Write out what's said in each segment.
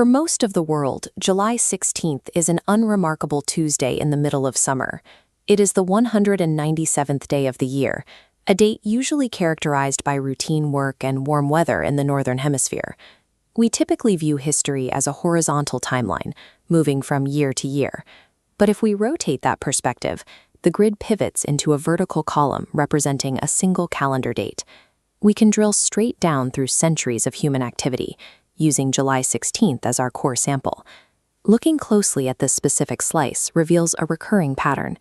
For most of the world, July 16th is an unremarkable Tuesday in the middle of summer. It is the 197th day of the year, a date usually characterized by routine work and warm weather in the Northern Hemisphere. We typically view history as a horizontal timeline, moving from year to year. But if we rotate that perspective, the grid pivots into a vertical column representing a single calendar date. We can drill straight down through centuries of human activity, using July 16th as our core sample. Looking closely at this specific slice reveals a recurring pattern.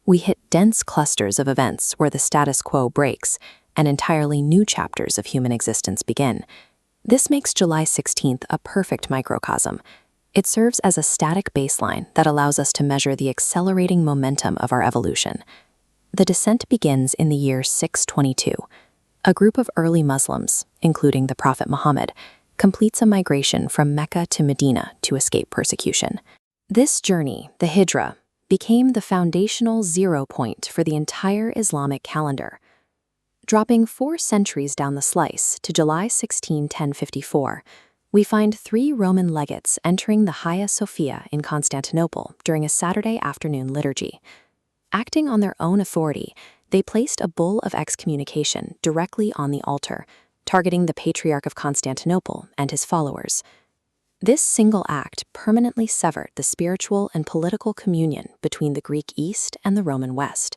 We hit dense clusters of events where the status quo breaks, and entirely new chapters of human existence begin. This makes July 16th a perfect microcosm. It serves as a static baseline that allows us to measure the accelerating momentum of our evolution. The descent begins in the year 622. A group of early Muslims, including the Prophet Muhammad, completes a migration from Mecca to Medina to escape persecution. This journey, the Hijra, became the foundational zero point for the entire Islamic calendar. Dropping 4 centuries down the slice to July 16, 1054, we find 3 Roman legates entering the Hagia Sophia in Constantinople during a Saturday afternoon liturgy. Acting on their own authority, they placed a bull of excommunication directly on the altar, targeting the Patriarch of Constantinople and his followers. This single act permanently severed the spiritual and political communion between the Greek East and the Roman West.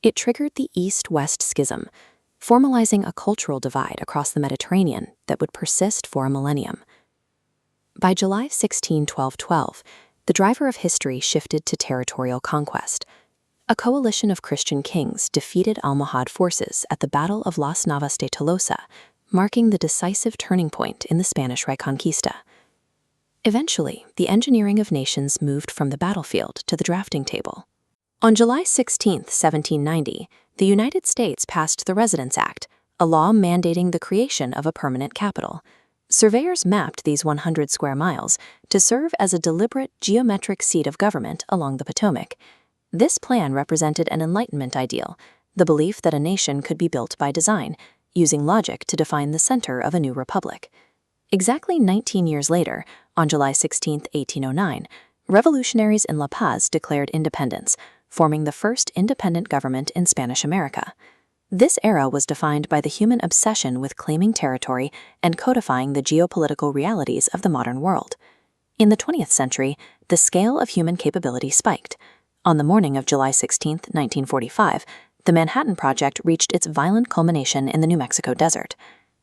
It triggered the East-West schism, formalizing a cultural divide across the Mediterranean that would persist for a millennium. By July 16, 1212, the driver of history shifted to territorial conquest. A coalition of Christian kings defeated Almohad forces at the Battle of Las Navas de Tolosa, marking the decisive turning point in the Spanish Reconquista. Eventually, the engineering of nations moved from the battlefield to the drafting table. On July 16, 1790, the United States passed the Residence Act, a law mandating the creation of a permanent capital. Surveyors mapped these 100 square miles to serve as a deliberate geometric seat of government along the Potomac. This plan represented an Enlightenment ideal, the belief that a nation could be built by design, using logic to define the center of a new republic. Exactly 19 years later, on July 16, 1809, revolutionaries in La Paz declared independence, forming the first independent government in Spanish America. This era was defined by the human obsession with claiming territory and codifying the geopolitical realities of the modern world. In the 20th century, the scale of human capability spiked. On the morning of July 16, 1945, the Manhattan Project reached its violent culmination in the New Mexico desert.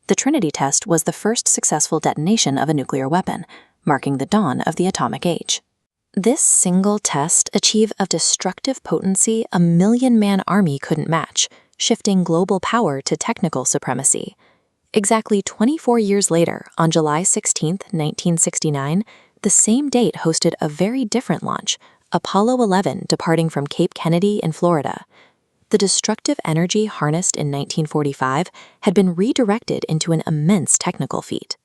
The Trinity test was the first successful detonation of a nuclear weapon, marking the dawn of the atomic age. This single test achieved a destructive potency a million-man army couldn't match, shifting global power to technical supremacy. Exactly 24 years later, on July 16, 1969, the same date hosted a very different launch, Apollo 11 departing from Cape Kennedy in Florida. The destructive energy harnessed in 1945 had been redirected into an immense technical feat.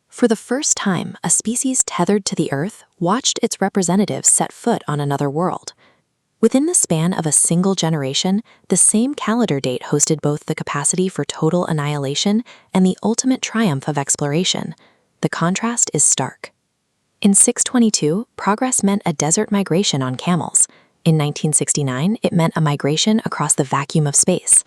For the first time, a species tethered to the Earth watched its representatives set foot on another world. Within the span of a single generation, the same calendar date hosted both the capacity for total annihilation and the ultimate triumph of exploration. The contrast is stark. In 622, progress meant a desert migration on camels. In 1969, it meant a migration across the vacuum of space.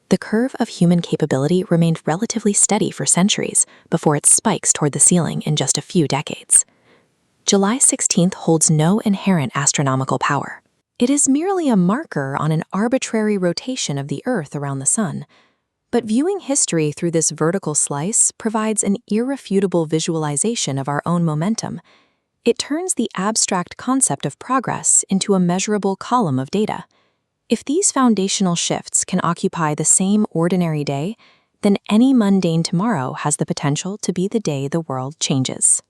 The curve of human capability remained relatively steady for centuries before it spikes toward the ceiling in just a few decades. July 16th holds no inherent astronomical power. It is merely a marker on an arbitrary rotation of the Earth around the Sun. But viewing history through this vertical slice provides an irrefutable visualization of our own momentum. It turns the abstract concept of progress into a measurable column of data. If these foundational shifts can occupy the same ordinary day, then any mundane tomorrow has the potential to be the day the world changes.